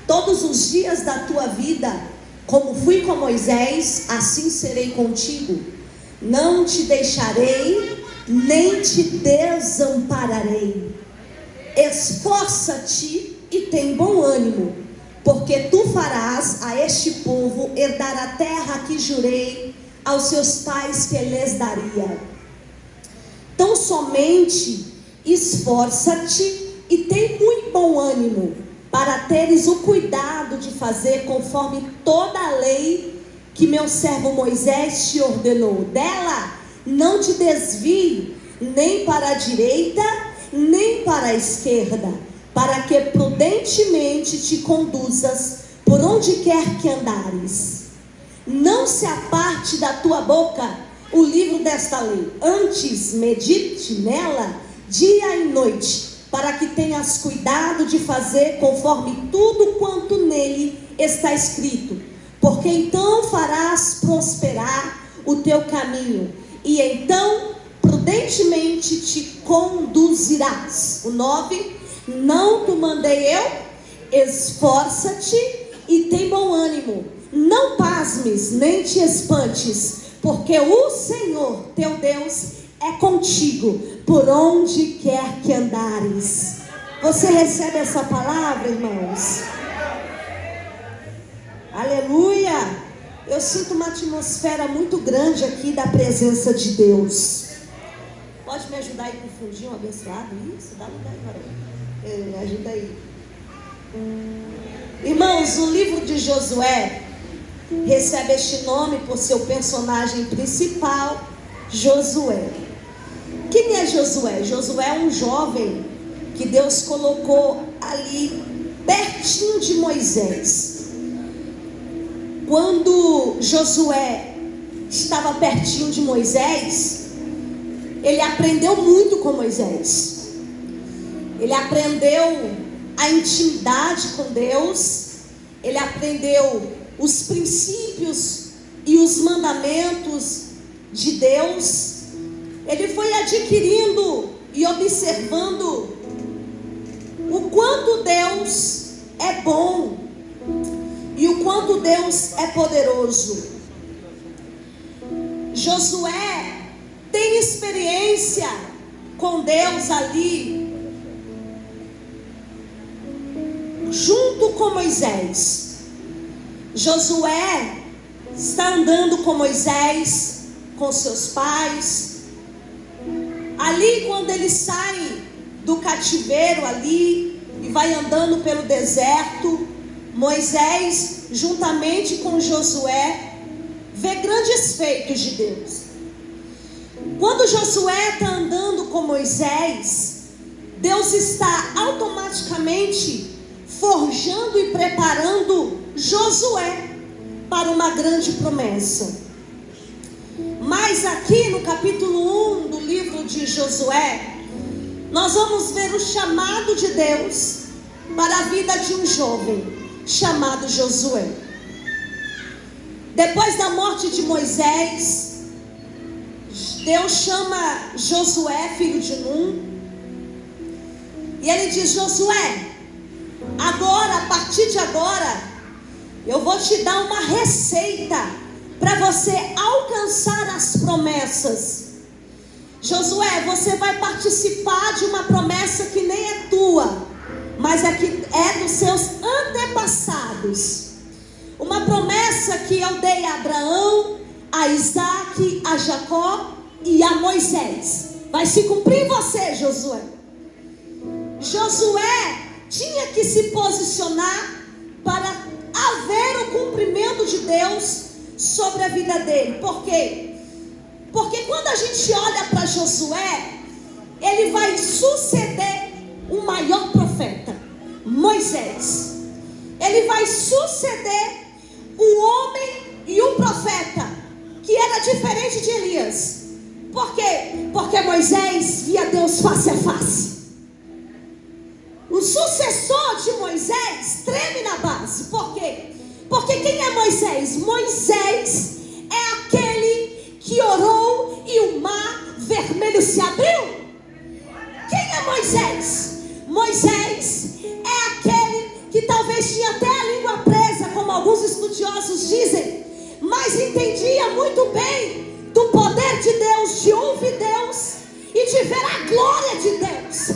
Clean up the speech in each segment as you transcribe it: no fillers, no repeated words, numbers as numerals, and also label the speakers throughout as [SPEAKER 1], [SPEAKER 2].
[SPEAKER 1] todos os dias da tua vida, como fui com Moisés, assim serei contigo. Não te deixarei, nem te desampararei. Esforça-te e tem bom ânimo, porque tu farás a este povo herdar a terra que jurei aos seus pais que lhes daria. Tão somente esforça-te e tem muito bom ânimo, para teres o cuidado de fazer conforme toda a lei que meu servo Moisés te ordenou. Dela não te desvie, nem para a direita, nem para a esquerda, para que prudentemente te conduzas por onde quer que andares. Não se aparte da tua boca o livro desta lei, antes medite nela dia e noite, para que tenhas cuidado de fazer conforme tudo quanto nele está escrito, porque então farás prosperar o teu caminho, e então prudentemente te conduzirás. O 9, não te mandei eu? Esforça-te e tem bom ânimo, não pasmes nem te espantes, porque o Senhor teu Deus é contigo por onde quer que andares. Você recebe essa palavra, irmãos? Aleluia! Eu sinto uma atmosfera muito grande aqui da presença de Deus. Pode me ajudar aí com o fundinho abençoado? Isso, dá lugar aí, varão. Ajuda aí. Irmãos, o livro de Josué recebe este nome por seu personagem principal, Josué. Quem é Josué? Josué é um jovem que Deus colocou ali pertinho de Moisés. Quando Josué estava pertinho de Moisés, ele aprendeu muito com Moisés. Ele aprendeu a intimidade com Deus, ele aprendeu os princípios e os mandamentos de Deus. Ele foi adquirindo e observando o quanto Deus é bom e o quanto Deus é poderoso. Josué tem experiência com Deus ali, junto com Moisés. Josué está andando com Moisés, com seus pais. Ali, quando ele sai do cativeiro ali e vai andando pelo deserto, Moisés, juntamente com Josué, vê grandes feitos de Deus. Quando Josué está andando com Moisés, Deus está automaticamente forjando e preparando Josué para uma grande promessa. Mas aqui no capítulo 1 do livro de Josué, nós vamos ver o chamado de Deus para a vida de um jovem chamado Josué. Depois da morte de Moisés, Deus chama Josué, filho de Num, e ele diz: Josué, agora, a partir de agora, eu vou te dar uma receita para você alcançar as promessas. Josué, você vai participar de uma promessa que nem é tua, mas é que é dos seus antepassados. Uma promessa que eu dei a Abraão, a Isaac, a Jacó e a Moisés. Vai se cumprir em você, Josué. Josué tinha que se posicionar para haver o cumprimento de Deus sobre a vida dele. Por quê? Porque quando a gente olha para Josué, ele vai suceder o maior profeta, Moisés. Ele vai suceder o homem e o profeta que era diferente de Elias. Por quê? Porque Moisés via Deus face a face. O sucessor de Moisés treme na base. Por quê? Porque quem é Moisés? Moisés é aquele que orou e o mar vermelho se abriu. Quem é Moisés? Moisés é aquele que talvez tinha até a língua presa, como alguns estudiosos dizem, mas entendia muito bem do poder de Deus, de ouvir Deus e de ver a glória de Deus.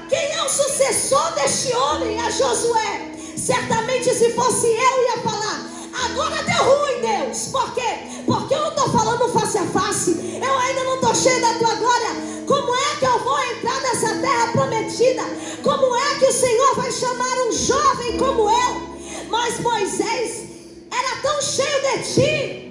[SPEAKER 1] Quem é o sucessor deste homem, a Josué? Certamente se fosse eu ia falar: agora deu ruim, Deus. Por quê? Porque eu não estou falando face a face, eu ainda não estou cheio da tua glória. Como é que eu vou entrar nessa terra prometida? Como é que o Senhor vai chamar um jovem como eu? Mas Moisés era tão cheio de ti.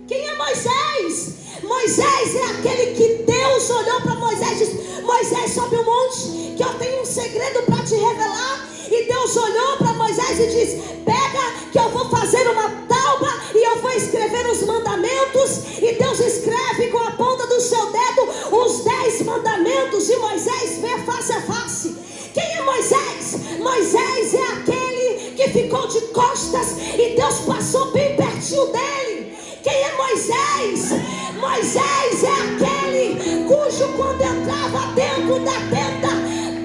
[SPEAKER 1] Quem é Moisés? Moisés é aquele que Deus olhou para Moisés e disse: Moisés, sobe o monte, que eu tenho um segredo para te revelar. E Deus olhou para Moisés e disse: pega, que eu vou fazer uma tábua e eu vou escrever os mandamentos. E Deus escreve com a ponta do seu dedo os 10 mandamentos, e Moisés vê face a face. Quem é Moisés? Moisés é aquele que ficou de costas e Deus passou bem pertinho dele. Quem é Moisés? Moisés é aquele cujo, quando entrava dentro da tenda,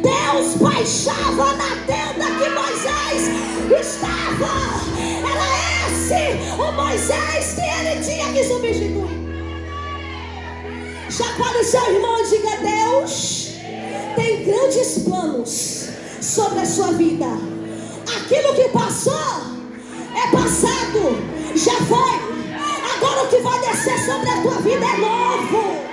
[SPEAKER 1] Deus baixava na tenda que Moisés estava. Era esse o Moisés que ele tinha que substituir. Chacoalhe o seu irmão e diga: Deus tem grandes planos sobre a sua vida. Aquilo que passou é passado, já foi. Agora o que vai descer sobre a tua vida é novo.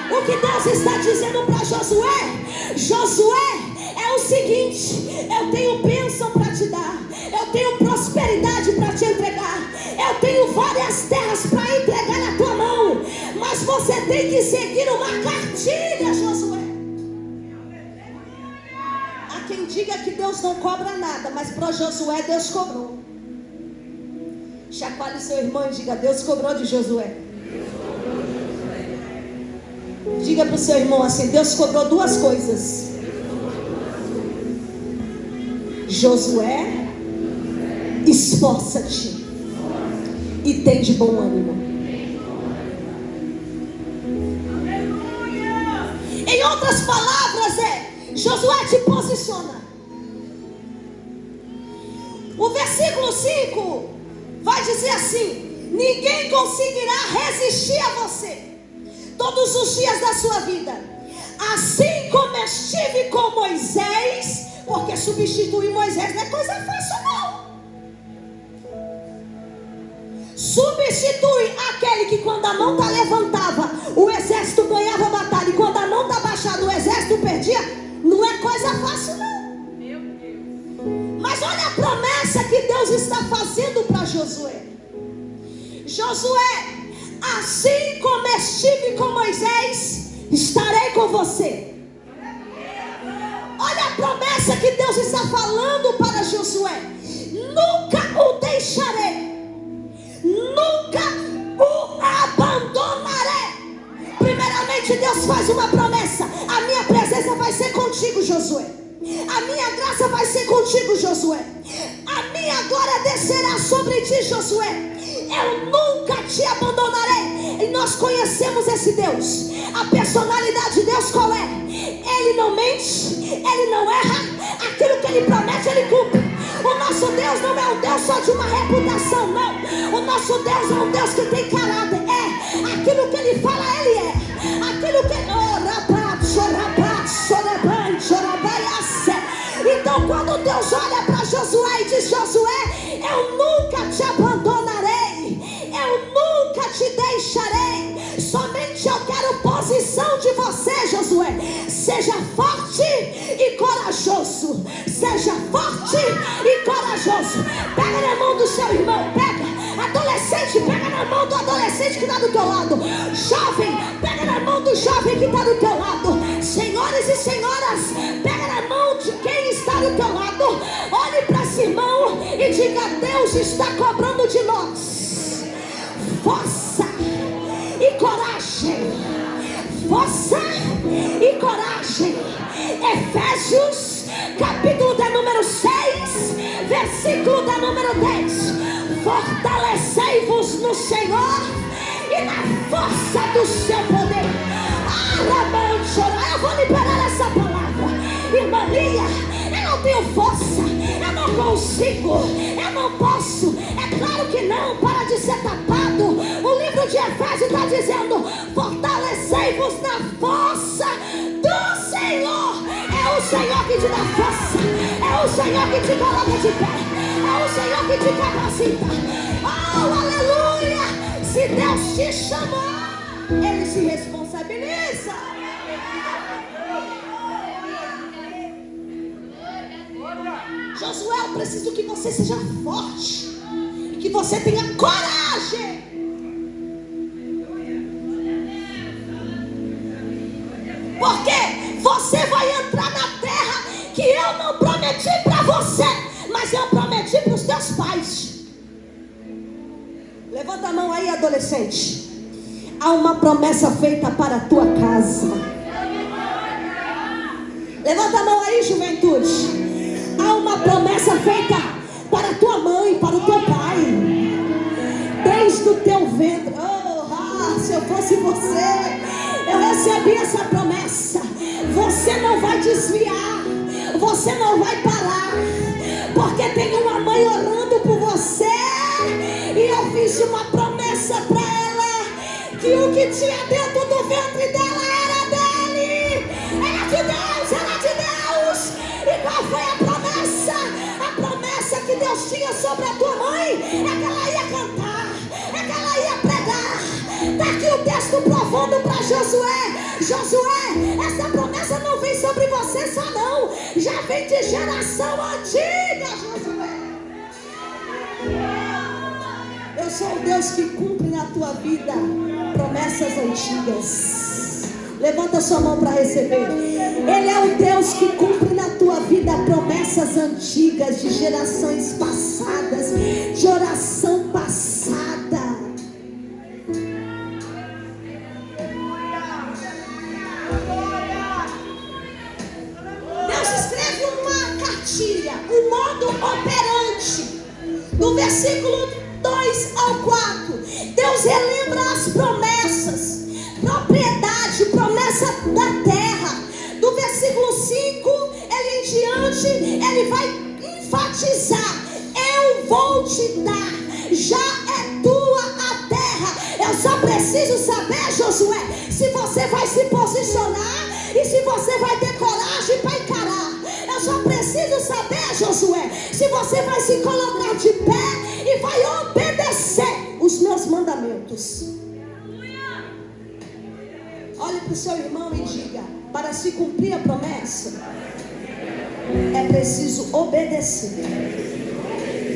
[SPEAKER 1] O que Deus está dizendo para Josué? Josué, é o seguinte: eu tenho bênção para te dar, eu tenho prosperidade para te entregar, eu tenho várias terras para entregar na tua mão, mas você tem que seguir uma cartilha, Josué. Há quem diga que Deus não cobra nada, mas para Josué Deus cobrou. Chacoalhe seu irmão e diga: Deus cobrou de Josué. Diga para o seu irmão assim: Deus cobrou duas coisas. Josué, esforça-te e tem de bom ânimo. Em outras palavras, Josué, te posiciona. O versículo 5 vai dizer assim: ninguém conseguirá resistir a você todos os dias da sua vida. Assim como estive com Moisés, porque substituir Moisés não é coisa fácil não. Substitui aquele que, quando a mão está levantava, o exército ganhava a batalha, e quando a mão está baixada, o exército perdia. Não é coisa fácil não. Mas olha a promessa que Deus está fazendo para Josué. Josué, assim como estive com Moisés, estarei com você. Olha a promessa que Deus está falando para Josué: nunca o deixarei, nunca o abandonarei. Primeiramente, Deus faz uma promessa: a minha presença vai ser contigo, Josué. A minha graça vai ser contigo, Josué. A minha glória descerá sobre ti, Josué. Eu nunca te abandonarei. E nós conhecemos esse Deus. A personalidade de Deus qual é? Ele não mente, ele não erra. Aquilo que ele promete, ele cumpre. O nosso Deus não é um Deus só de uma reputação, não. O nosso Deus é um Deus que tem caráter. É aquilo que ele fala, ele é. Aquilo que ele... Então, quando Deus olha para Josué e diz: Josué, eu nunca te abandonarei, eu nunca te deixarei. Somente eu quero posição de você, Josué. Seja forte e corajoso. Seja forte e corajoso. Pega na mão do seu irmão, pega. Adolescente, pega na mão do adolescente que está do teu lado. Jovem, pega na mão do jovem que está do teu lado. Senhores e senhoras, pega na mão de quem está do teu lado. Olhe para esse irmão e diga: Deus está cobrando de nós força e coragem. Força e coragem. Efésios, capítulo de número 6, versículo de número 10. Fortalecei-vos no Senhor e na força do seu poder. Eu vou liberar essa palavra. Irmã Lia, que te dá força, é o Senhor que te coloca de pé, é o Senhor que te capacita. Oh, aleluia! Se Deus te chamou, Ele se responsabiliza. Josué, eu preciso que você seja forte, que você tenha coragem. Porque você vai entrar na terra que eu não prometi para você, mas eu prometi para os teus pais. Levanta a mão aí, adolescente. Há uma promessa feita para a tua casa. Levanta a mão aí, juventude. Há uma promessa feita para a tua mãe, para o teu pai, desde o teu ventre. Se eu fosse você, eu recebi essa promessa. Você não vai desviar, você não vai parar, porque tem uma mãe orando por você. E eu fiz uma promessa para ela, que o que tinha dentro do ventre dela era dele, era de Deus, era de Deus. E qual foi a promessa? A promessa que Deus tinha sobre a tua mãe é que ela ia cantar, é que ela ia pregar. Está aqui o texto profundo para Josué. Josué, essa promessa não vem sobre você só não, já vem de geração antiga, Josué. Eu sou o Deus que cumpre na tua vida promessas antigas. Levanta sua mão para receber. Ele é o Deus que cumpre na tua vida promessas antigas, de gerações passadas, de oração passada. Deus escreve uma cartilha, um modo operante, do versículo 2 ao 4, Deus relembra as promessas, propriedade, promessa da terra. Do versículo 5, ele em diante, ele vai enfatizar: eu vou te dar, já é tua a terra. Eu só preciso saber, Josué, se você vai se posicionar e se você vai ter coragem para encarar. Eu só preciso saber, Josué, se você vai se colocar de pé e vai obedecer os meus mandamentos. Olhe para o seu irmão e diga: para se cumprir a promessa, é preciso obedecer.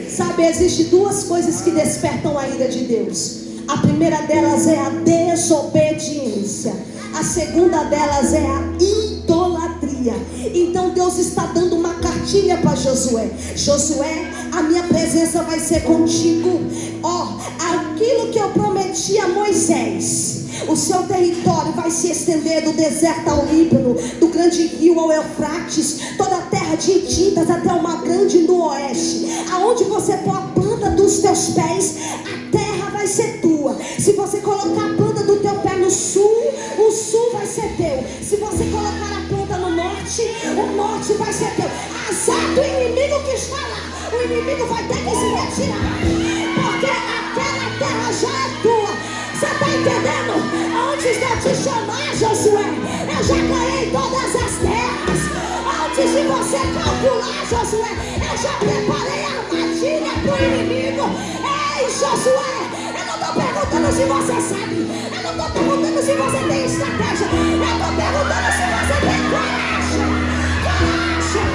[SPEAKER 1] Sabe, existem duas coisas que despertam a ira de Deus. A primeira delas é a desobediência. A segunda delas é a idolatria. Então Deus está dando uma cartilha para Josué: Josué, a minha presença vai ser contigo. Aquilo que eu prometi a Moisés, o seu território vai se estender do deserto ao Líbano, do grande rio ao Eufrates, toda a terra de tintas até o mar grande no oeste. Aonde você pôr a planta dos teus pés, a terra vai ser tua. Se você colocar a planta do teu pé no sul, o sul vai ser teu. Se você colocar a planta no norte, o norte vai ser teu. Azar do inimigo que está lá, o inimigo vai ter que se retirar, porque aquela terra já é tua. Você está entendendo? Antes de eu te chamar, Josué, eu já ganhei todas as terras. Antes de você calcular, Josué, eu já preparei a armadilha para o inimigo. Ei, Josué, eu não estou perguntando se você sabe, eu não estou perguntando se você tem estratégia, eu estou perguntando se você tem coragem. Coragem.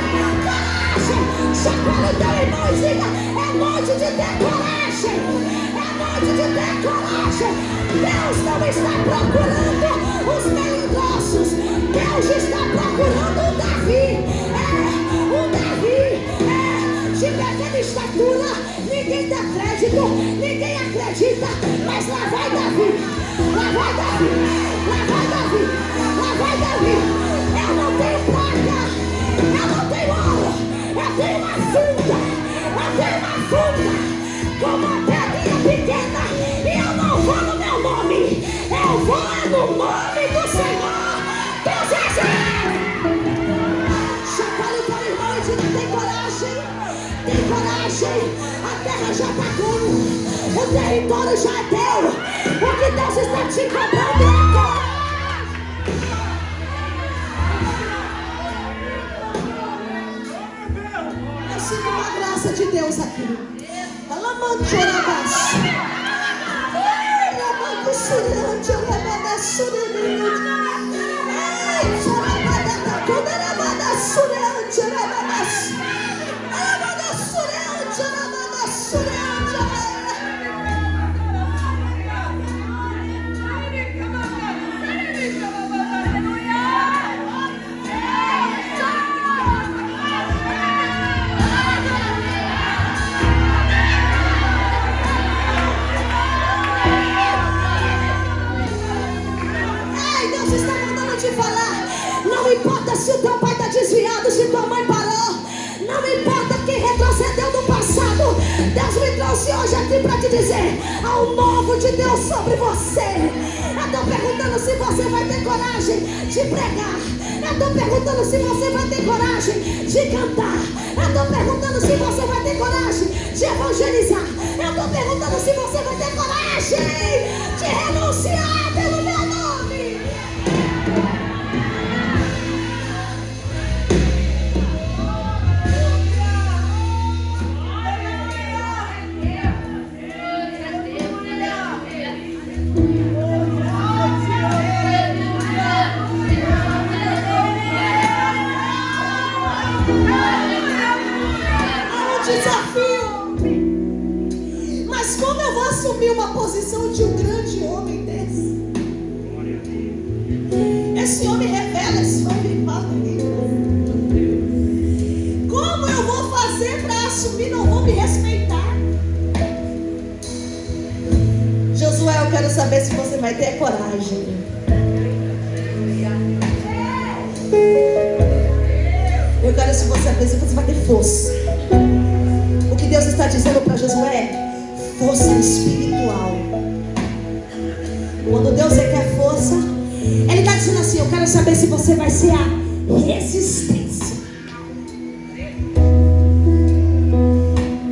[SPEAKER 1] Chacoalha o teu irmão e diga: é noite de ter coragem, é noite de ter coragem. Deus não está procurando os melindrosos, Deus está procurando o Davi. O Davi de pequena estatura, ninguém dá crédito, ninguém acredita, mas lá vai Davi, lá vai Davi, lá vai Davi, lá vai Davi. Eu não tenho prata, eu não tenho ouro, eu tenho uma funda, com uma pedrinha pequena, e eu não vou no meu nome, eu vou no nome do Senhor dos Exércitos. Chacoalhe o teu irmão e diga: tem coragem, tem coragem, a terra já está tua, o território já é teu, o que Deus está te cobrando é coragem. a graça de Deus aqui. Ela mandou na baixa. Ela mandou surante, ela mandou surante. Ai, chorabada, quando ela manda surante, ela manda surante, ela manda surante. Não importa se o teu pai está desviado, se tua mãe parou. Não importa quem retrocedeu no passado. Deus me trouxe hoje aqui para te dizer: há um novo de Deus sobre você. Eu estou perguntando se você vai ter coragem de pregar. Eu estou perguntando se você vai ter coragem de cantar. Eu estou perguntando se você vai ter coragem de evangelizar. Eu estou perguntando se você vai ter coragem de renunciar pelo meu nome. Mas como eu vou assumir uma posição de um grande homem desse? Esse homem revela, esse homem fala comigo. Como eu vou fazer para assumir? Não vou me respeitar. Josué, eu quero saber se você vai ter coragem. Eu quero se você vai ter força. O que Deus está dizendo para Josué é força espiritual. Quando Deus requer força, Ele está dizendo assim: eu quero saber se você vai ser a resistência.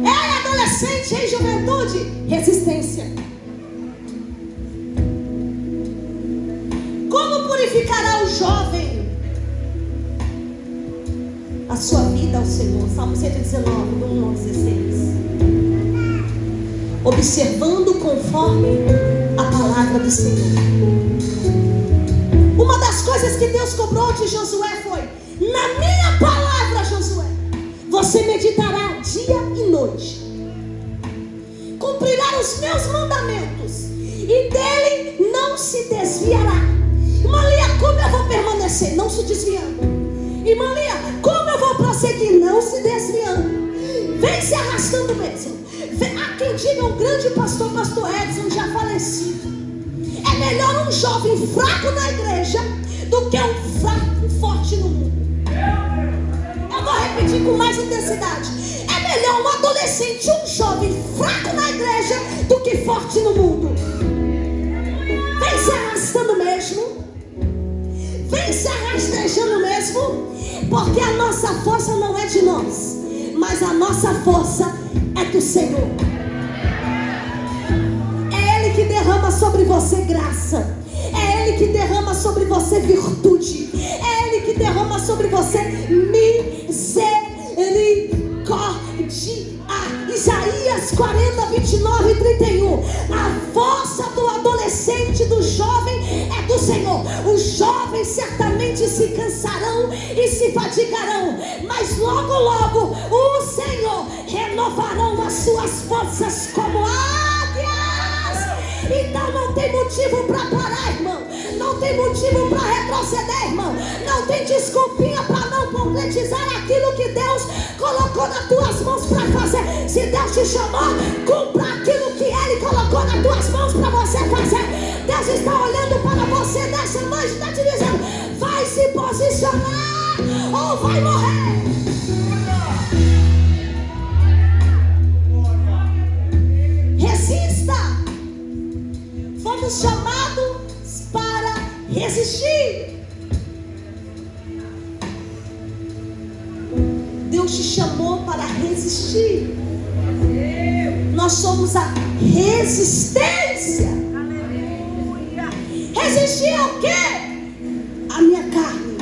[SPEAKER 1] Ei, adolescente, ei, juventude, resistência. Como purificará o jovem a sua vida ao Senhor? Salmo 119, do 1 ao 16. Observando conforme a palavra do Senhor. Uma das coisas que Deus cobrou de Josué foi: na minha palavra, Josué, você meditará dia e noite, cumprirá os meus mandamentos e dele não se desviará. Irmã Lia, como eu vou permanecer? Não se desviando. Irmã Lia, como eu vou prosseguir? Não se desviando. Vem se arrastando mesmo. Há quem diga um grande pastor Edson, já falecido: é melhor um jovem fraco na igreja do que um fraco forte no mundo. Eu vou repetir com mais intensidade: é melhor um adolescente, um jovem fraco na igreja do que forte no mundo. Vem se arrastando mesmo. Vem se arrastejando mesmo. Porque a nossa força não é de nós, mas a nossa força é do Senhor. É Ele que derrama sobre você graça. É Ele que derrama sobre você virtude. É Ele que derrama sobre você misericórdia. Isaías 40, 29 e 31. A força do adolescente, do jovem, é do Senhor. Os jovens certamente se cansarão e se fatigarão, mas logo, logo o Senhor renovarão as suas forças como águias. Então não tem motivo para parar, irmão. Não tem motivo para retroceder, irmão. Não tem desculpinha para não concretizar aquilo que Deus colocou nas tuas mãos para fazer. Se Deus te chamou, cumpra aquilo que Ele colocou nas tuas mãos para você fazer. Deus está olhando para você nessa noite e está te dizendo: vai se posicionar ou vai morrer. Resista. Fomos chamados para resistir. Deus te chamou para resistir. Nós somos a resistência. Resistir ao quê? A minha carne.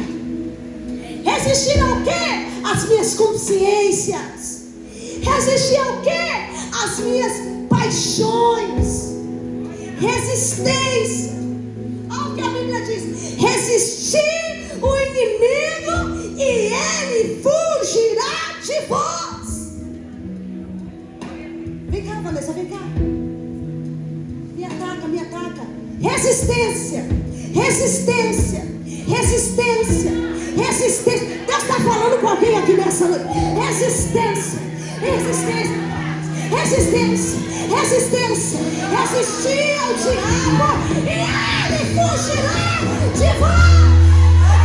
[SPEAKER 1] Resistir ao quê? As minhas consciências. Resistir ao quê? As minhas paixões. Resistência. Olha o que a Bíblia diz: resistir o inimigo e ele fugirá de vós. Vem cá, Vanessa, vem cá. Me ataca, me ataca. Resistência, resistência, resistência, resistência. Deus está falando com alguém aqui nessa noite. Resistência, resistência, resistência, resistência. Resistir ao diabo e ele fugirá de vós.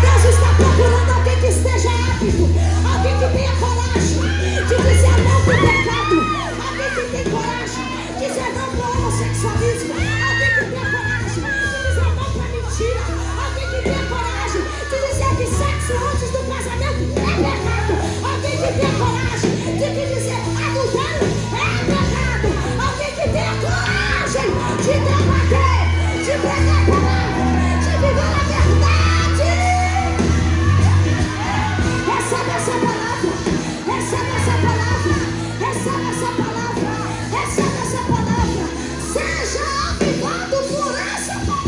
[SPEAKER 1] Deus está procurando alguém que esteja apto, alguém que tenha coragem de dizer não para o pecado, alguém que tem coragem de dizer não para o homossexualismo, alguém que tenha coragem de dizer não para a mentira, alguém que tenha coragem de dizer que sexo antes do casamento é pecado, alguém que tenha coragem de dizer adultério é pecado, alguém que tenha coragem de debater, de pregar a palavra, de viver a verdade. Recebe essa palavra, recebe essa palavra, recebe essa palavra, recebe essa palavra. Seja avivado por essa palavra.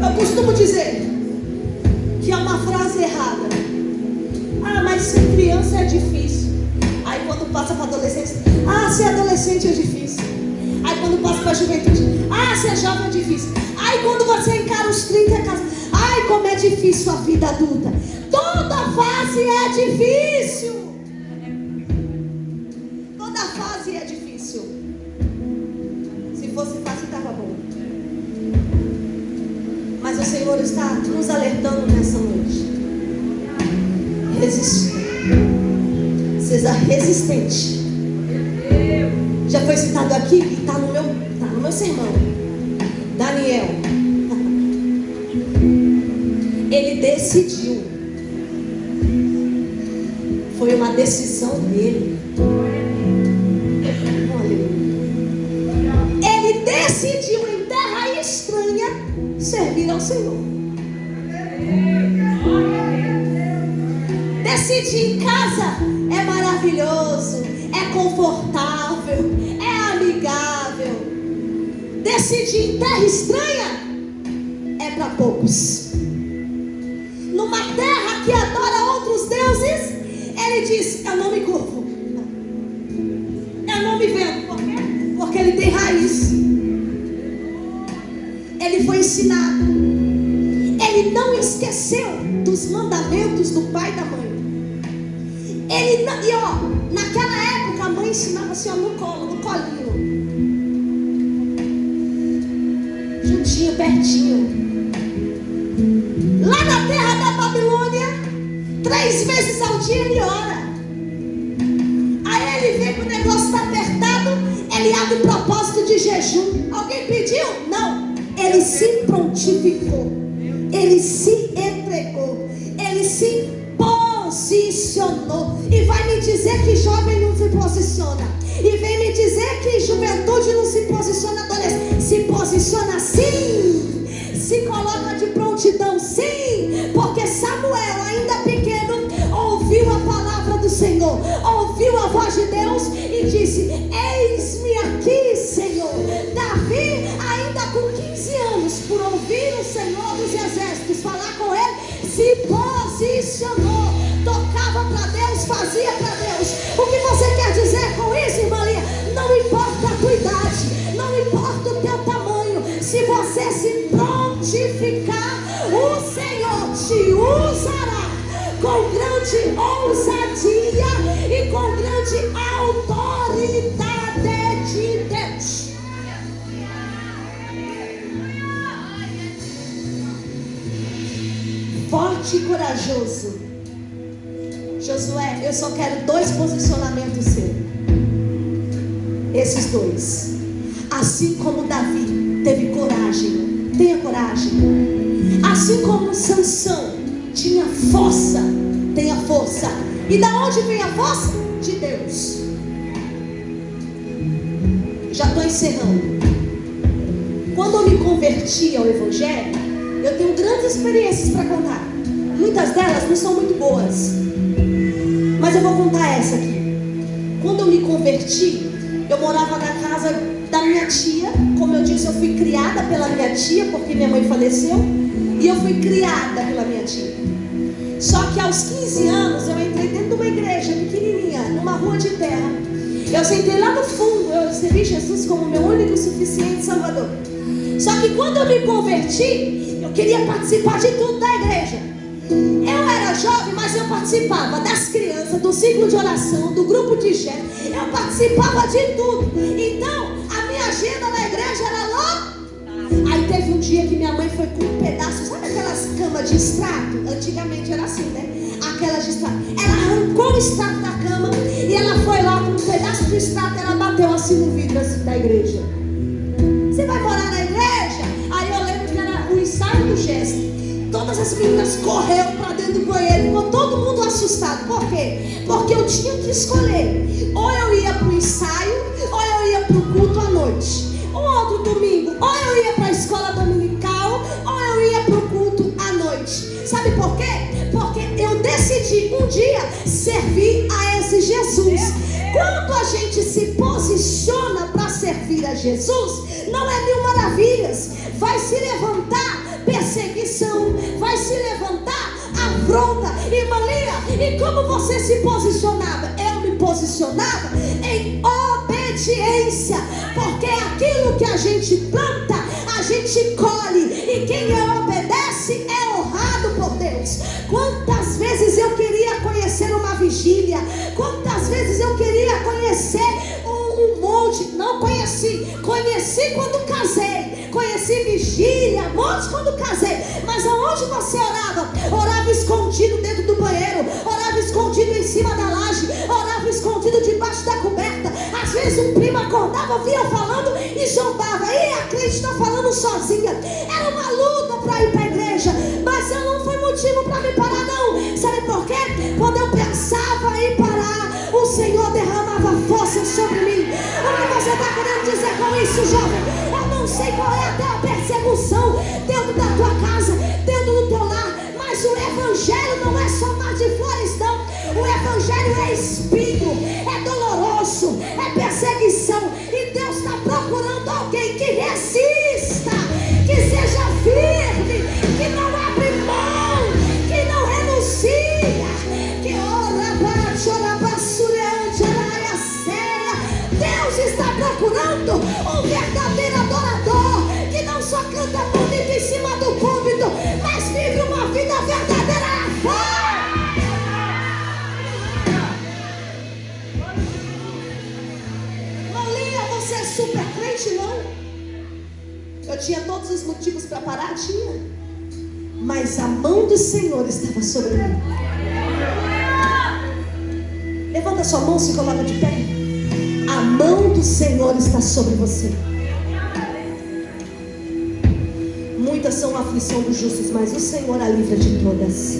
[SPEAKER 1] Eu costumo dizer que é uma frase errada. Ah, mas ser criança é difícil. Aí quando passa para adolescência, ah, ser adolescente é difícil. Aí quando passa para a juventude, ah, ser jovem é difícil. Aí quando você encara os 30 é casa, ai, como é difícil a vida adulta. Toda fase é difícil. Toda fase é difícil. Se fosse fácil, estava bom. Mas o Senhor está nos alertando nessa noite. Resistir. Seja resistente. Já foi citado aqui e está no meu sermão. Daniel. Ele decidiu. Foi uma decisão dele. Ele decidiu em terra estranha servir ao Senhor. Decidir em casa é maravilhoso, é confortável, é amigável. Decidir em terra estranha é para poucos. Numa terra que adora outros deuses, ele diz: eu não me curvo, eu não me vendo. Por quê? Porque ele tem raiz. Ele foi ensinado. Ele não esqueceu dos mandamentos do pai e da mãe. Ele não, e ó, naquela época a mãe ensinava assim, ó, no colo, no colinho, juntinho, pertinho. Lá na terra da Babilônia, 3 vezes ao dia ele ora. Aí ele vê que o negócio está apertado, ele abre propósito de jejum. Alguém pediu? Não. Ele se prontificou, ele se entregou, ele se posicionou. E vai me dizer que jovem não se posiciona, e vem me dizer que juventude não se posiciona, adolescente se posiciona sim, se coloca de prontidão sim, porque Samuel, ainda pequeno, ouviu a palavra do Senhor, ouviu a voz de Deus e disse: eis-me aqui, Senhor. Davi, ainda com 15 anos, por ouvir o Senhor dos exércitos falar com ele, se posicionou, tocava para Deus, fazia para Deus. O que você quer dizer com isso, irmã Lia? Não importa a tua idade, não importa o teu tamanho, se você se prontificar, o Senhor te usará com grande ousadia e com grande autoridade de Deus. Forte e corajoso. Josué, eu só quero 2 posicionamentos seus. Esses 2. Assim como Davi teve coragem, tenha coragem. Assim como Sansão tinha força, tenha força. força. E da onde vem a força? De Deus. Já estou encerrando. Quando eu me converti ao Evangelho, eu tenho grandes experiências para contar. Muitas delas não são muito boas, mas eu vou contar essa aqui. Quando eu me converti, eu morava na casa da minha tia. Como eu disse, eu fui criada pela minha tia, porque minha mãe faleceu. E eu fui criada pela minha tia. Só que aos 15 anos eu entrei dentro de uma igreja pequenininha, numa rua de terra. Eu sentei lá no fundo, eu recebi Jesus como meu único e suficiente Salvador. Só que quando eu me converti, eu queria participar de tudo da igreja. Eu era jovem, mas eu participava das crianças, do ciclo de oração, do grupo de jovens. Eu participava de tudo. Então, a minha agenda na igreja era lotada. Aí teve um dia que minha mãe foi com um pedaço, sabe aquelas camas de extrato? Antigamente era assim, né? Aquelas de extrato. Ela arrancou o extrato da cama e ela foi lá com um pedaço de extrato. Ela bateu assim no vidro assim, da igreja. Você vai morar na igreja? Aí eu lembro que era o ensaio do gesto. Todas as meninas correram para dentro do banheiro. Ficou todo mundo assustado. Por quê? Porque eu tinha que escolher. Ou eu ia para o ensaio, ou eu ia para o culto à noite. Um outro domingo, ou eu ia para a escola dominical, ou eu ia para o culto à noite. Sabe por quê? Porque eu decidi um dia servir a esse Jesus. Quando a gente se posiciona para servir a Jesus, não é mil maravilhas. Vai se levantar perseguição, vai se levantar afronta. Irmã Lia, e como você se posicionava? Eu me posicionava em obediência, porque aquilo que a gente planta, a gente colhe, e quem obedece é honrado por Deus. Quantas vezes eu queria conhecer uma vigília, quantas vezes eu queria conhecer um monte, não conheci quando casei, conheci vigília, montes quando casei, mas aonde você orava? Orava escondido dentro do banheiro, orava escondido em cima da laje, orava escondido debaixo da coberta. Às vezes um primo acordava, via eu falando e zombava, e a crente está falando sozinha. Era uma luta para ir para a igreja, mas eu não foi motivo para me parar não. Sabe por quê? Quando eu pensava em parar, o Senhor derramava força sobre mim. O que você está querendo dizer com isso, jovem? Eu não sei qual é até a perseguição dentro da tua casa, dentro do teu lar, mas o evangelho não é só mar de flores não. O evangelho é espinho, é doloroso, é perseguição, e Deus está procurando alguém que resista, que seja firme, que não abre mão, que não renuncia, que ora para chorar para sureante, ora séria. Deus está procurando um verdadeiro adorador, que não só canta bonito em cima do púlpito, mas vive uma vida verdadeira lá fora. Malia, você é super crente, não? Eu tinha todos os motivos para parar, tinha, mas a mão do Senhor estava sobre mim. Levanta sua mão, se coloca de pé. A mão do Senhor está sobre você. Muitas são a aflição dos justos, mas o Senhor a livra de todas.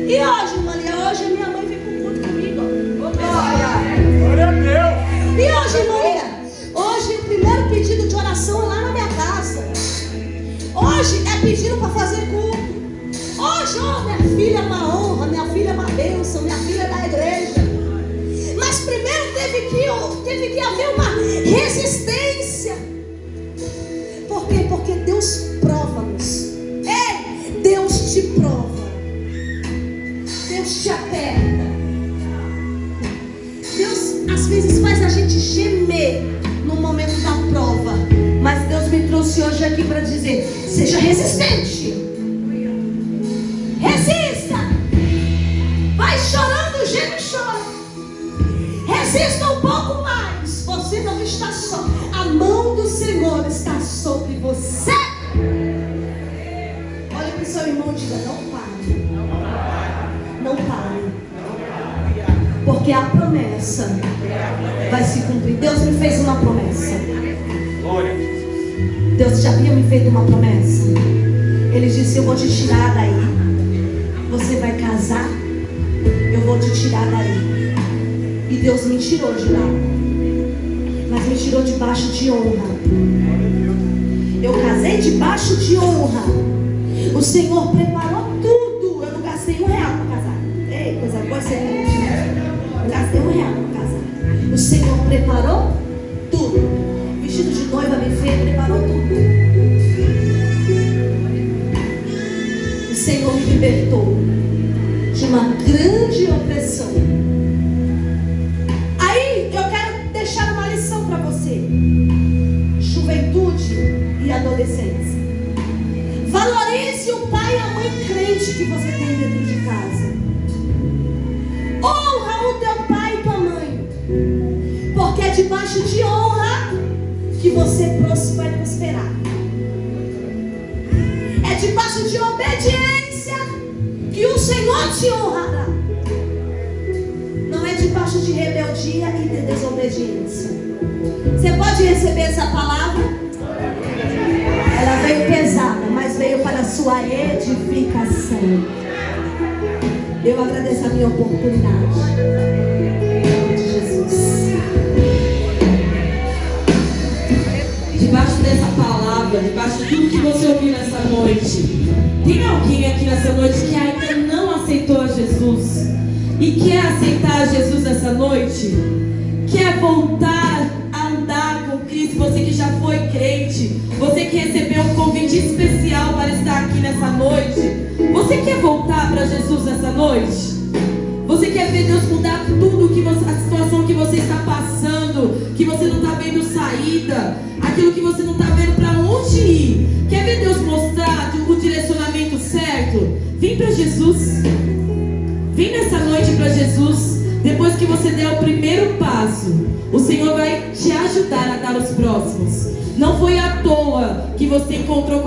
[SPEAKER 1] E hoje, Maria, hoje minha mãe vem pro culto comigo.
[SPEAKER 2] Glória a Deus.
[SPEAKER 1] E hoje, Maria, hoje o primeiro pedido de oração é lá na minha casa. Hoje é pedido para fazer culto. Hoje, minha filha é uma honra, minha filha é uma bênção, minha filha é da igreja. Mas primeiro teve que haver uma resistência. Por quê? Porque Deus prova-nos. Deus te prova. Deus te aperta. Deus às vezes faz a gente gemer no momento da prova. Mas Deus me trouxe hoje aqui para dizer: seja resistente. Resista. Vai chorando, geme e chora. Resista um pouco mais. Você não está só. A mão do Senhor está sobre você. Olha para o seu irmão e diga: não pare. Não pare. Porque a promessa vai se cumprir. Deus me fez uma promessa. Deus já havia me feito uma promessa. Ele disse: eu vou te tirar daí. Você vai casar vou te tirar daí. E Deus me tirou de lá, mas me tirou debaixo de honra. Eu casei debaixo de honra. O Senhor preparou tudo. Eu não gastei R$1 para casar. Ei, coisa boa, Senhor. Não gastei R$1 para casar. O Senhor preparou tudo. Vestido de noiva bem feito, preparou tudo. O Senhor me libertou de uma grande opressão. Aí eu quero deixar uma lição para você, juventude e adolescentes. Valorize o pai e a mãe crente que você tem dentro de casa. Honra o teu pai e tua mãe, porque é debaixo de honra que você vai prosperar. É debaixo de obediência que o Senhor te honrará. Não é debaixo de rebeldia e de desobediência. Você pode receber essa palavra? Ela veio pesada, mas veio para a sua edificação. Eu agradeço a minha oportunidade. Em nome de Jesus.
[SPEAKER 3] Debaixo dessa palavra, debaixo de tudo que você ouviu nessa noite, tem alguém aqui nessa noite que ainda não aceitou a Jesus e quer aceitar Jesus nessa noite? Quer voltar a andar com Cristo? Você que já foi crente, você que recebeu um convite especial para estar aqui nessa noite, você quer voltar para Jesus nessa noite? Você quer ver Deus mudar tudo que você, a situação que você está passando, que você não está vendo saída, aquilo que você não está vendo para onde ir? Quer ver Deus mostrar o direcionamento certo? Vem para Jesus. Vem nessa noite para Jesus. Depois que você der o primeiro passo, o Senhor vai te ajudar a dar os próximos. Não foi à toa que você encontrou com